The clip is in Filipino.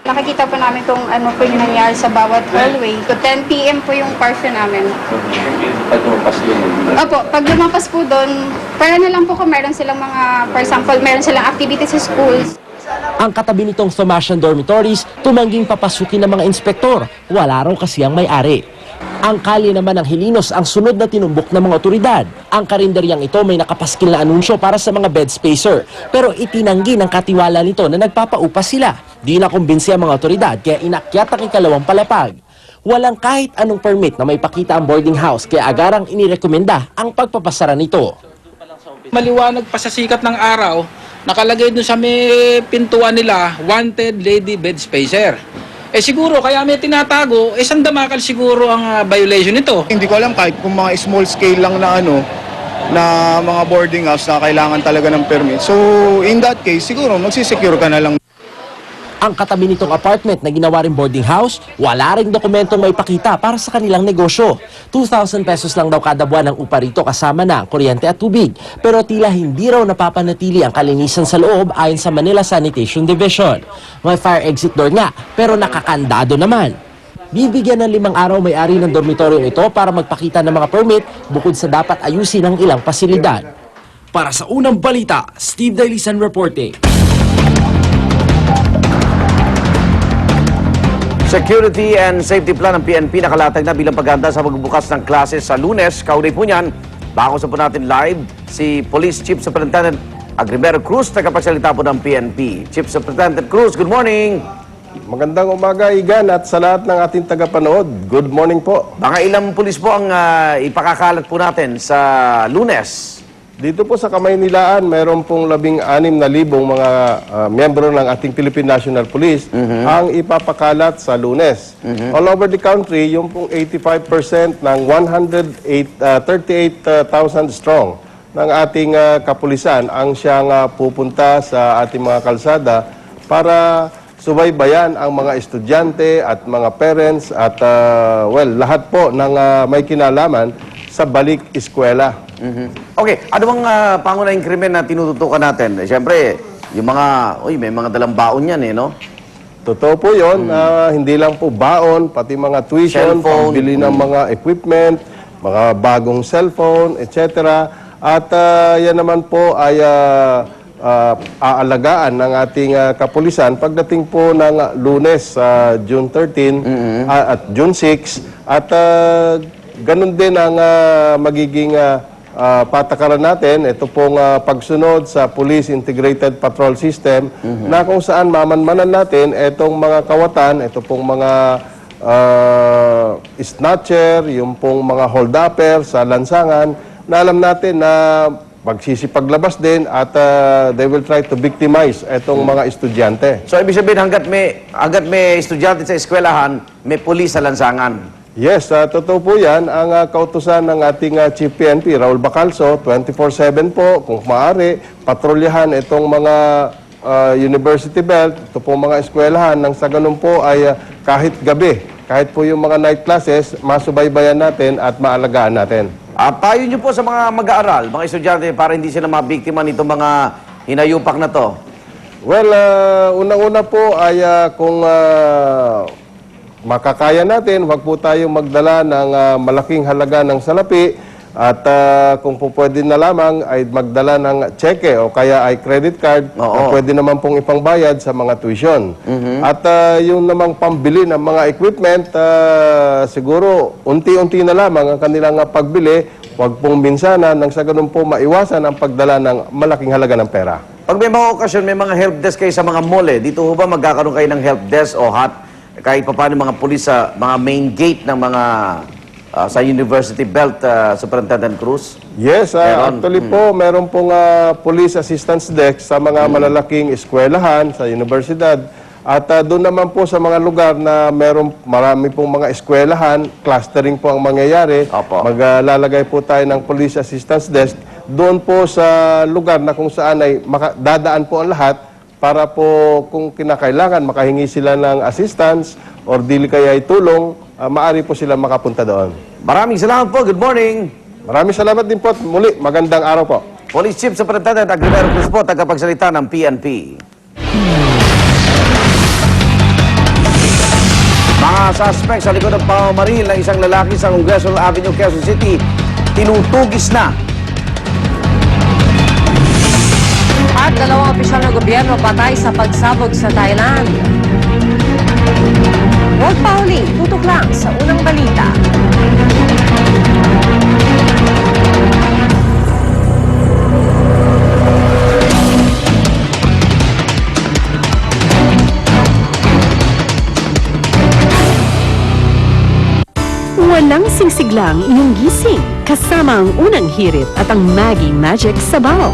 Nakikita po namin kung ano po yung nangyari sa bawat hallway. So 10 p.m. po yung curfew namin. Pag lumampas yun. Opo, pag lumampas po doon, para na lang po kung meron silang mga, for example, meron silang activities sa schools. Ang katabi nitong Thomasian Dormitories, tumangging papasukin ng mga inspektor. Wala raw kasi ang may-ari. Ang kalye naman ng Hilinos ang sunod na tinumbok ng mga otoridad. Ang karinderyang ito may nakapaskil na anunsyo para sa mga bed spacer. Pero itinanggi ng katiwala nito na nagpapaupa sila. Di na kumbinsi ang mga otoridad kaya inakyat ang ikalawang palapag. Walang kahit anong permit na may pakita ang boarding house kaya agarang inirekomenda ang pagpapasara nito. Maliwanag pa sa sikat ng araw, nakalagay dun sa may pintuan nila, wanted lady bed spacer. Eh siguro, kaya may tinatago, sandamakal siguro ang violation nito. Hindi ko alam kahit kung mga small scale lang na na mga boarding house na kailangan talaga ng permit. So, in that case, siguro magsisecure ka na lang. Ang katabi nitong apartment na ginawa rin boarding house, wala ring dokumentong may pakita para sa kanilang negosyo. 2,000 pesos lang daw kada buwan ang upa rito kasama na ang kuryente at tubig. Pero tila hindi raw napapanatili ang kalinisan sa loob ayon sa Manila Sanitation Division. May fire exit door nga, pero nakakandado naman. Bibigyan ng 5 araw may-ari ng dormitoryong ito para magpakita ng mga permit bukod sa dapat ayusin ang ilang pasilidad. Para sa unang balita, Steve Dailisan reporting. Security and safety plan ng PNP nakalatag na bilang paghahanda sa magbubukas ng klase sa Lunes. Kaugnay po niyan, bako sa po natin live si Police Chief Superintendent Agrimero Cruz, tagapagsalita po ng PNP. Chief Superintendent Cruz, good morning! Magandang umaga, Igan, at sa lahat ng ating tagapanood, good morning po. Mga ilang pulis po ang ipakakalat po natin sa Lunes? Dito po sa Kamaynilaan, meron pong 16,000 mga miyembro ng ating Philippine National Police ang ipapakalat sa Lunes. All over the country, yung pong 85% ng 38,000 strong ng ating kapulisan ang siyang pupunta sa ating mga kalsada para subaybayan ang mga estudyante at mga parents at lahat po ng may kinalaman sa balik eskwela. Okay, ano bang pangunahing krimen na tinututukan natin? Siyempre, yung mga, may mga dalang baon yan no? Totoo po yun. Hindi lang po baon, pati mga tuition, Cellphone. pambili ng mga equipment, mga bagong cellphone, etc. At yan naman po ay aalagaan ng ating kapulisan pagdating po ng Lunes, June 13 at June 6. At ganun din ang magiging patakaran natin. Ito pong pagsunod sa Police Integrated Patrol System na kung saan mamanmanan natin itong mga kawatan, ito pong mga snatcher, yung pong mga hold-upper sa lansangan, na alam natin na magsisipaglabas din at they will try to victimize itong mga estudyante. So, ibig sabihin, hanggat may estudyante sa eskwelahan, may pulis sa lansangan. Yes, totoo po yan. Ang kautusan ng ating Chief PNP, Raul Bacalso, 24/7 po, kung maaari, patrolyahan itong mga university belt, ito po mga eskwelahan, nang sa ganun po ay kahit gabi, kahit po yung mga night classes, masubaybayan natin at maalagaan natin. Payo niyo po sa mga mag-aaral, mga estudyante, para hindi sila mabiktima nitong mga hinayupak na to. Well, unang-una po ay kung makakaya natin, wag po tayong magdala ng malaking halaga ng salapi at kung po pwede na lamang ay magdala ng cheque o kaya ay credit card na pwede naman pong ipangbayad sa mga tuition. At yung namang pambili ng mga equipment, siguro unti-unti na lamang ang kanilang pagbili, wag pong minsanan nang sa ganun po maiwasan ang pagdala ng malaking halaga ng pera. Pag may mga okasyon, may mga help desk kayo sa mga mall dito ho ba magkakaroon kayo ng help desk o kahit pa paano mga pulis sa mga main gate ng mga sa University Belt, Superintendent Cruz? Yes, actually po, meron pong police assistance desk sa mga malalaking eskwelahan sa universidad. At doon naman po sa mga lugar na marami pong mga eskwelahan, clustering po ang mangyayari. Maglalagay po tayo ng police assistance desk doon po sa lugar na kung saan ay dadaan po ang lahat para po kung kinakailangan makahingi sila ng assistance or dili kaya ay tulong, maaari po sila makapunta doon. Maraming salamat po. Good morning. Maraming salamat din po. Muli, magandang araw po. Police Chief Superintendent Agrimero Cruz po, tagapagsalita ng PNP. mga suspect sa likod ng pamamaril ng isang lalaki sa Congressional Avenue, Quezon City, tinutugis na. At dalawang opisyal ng gobyerno patay sa pagsabog sa Thailand. Huwag pa uli, tutok lang sa unang balita. Walang singsiglang iyong gising kasama ang unang hirit at ang Maggie Magic Sabaw.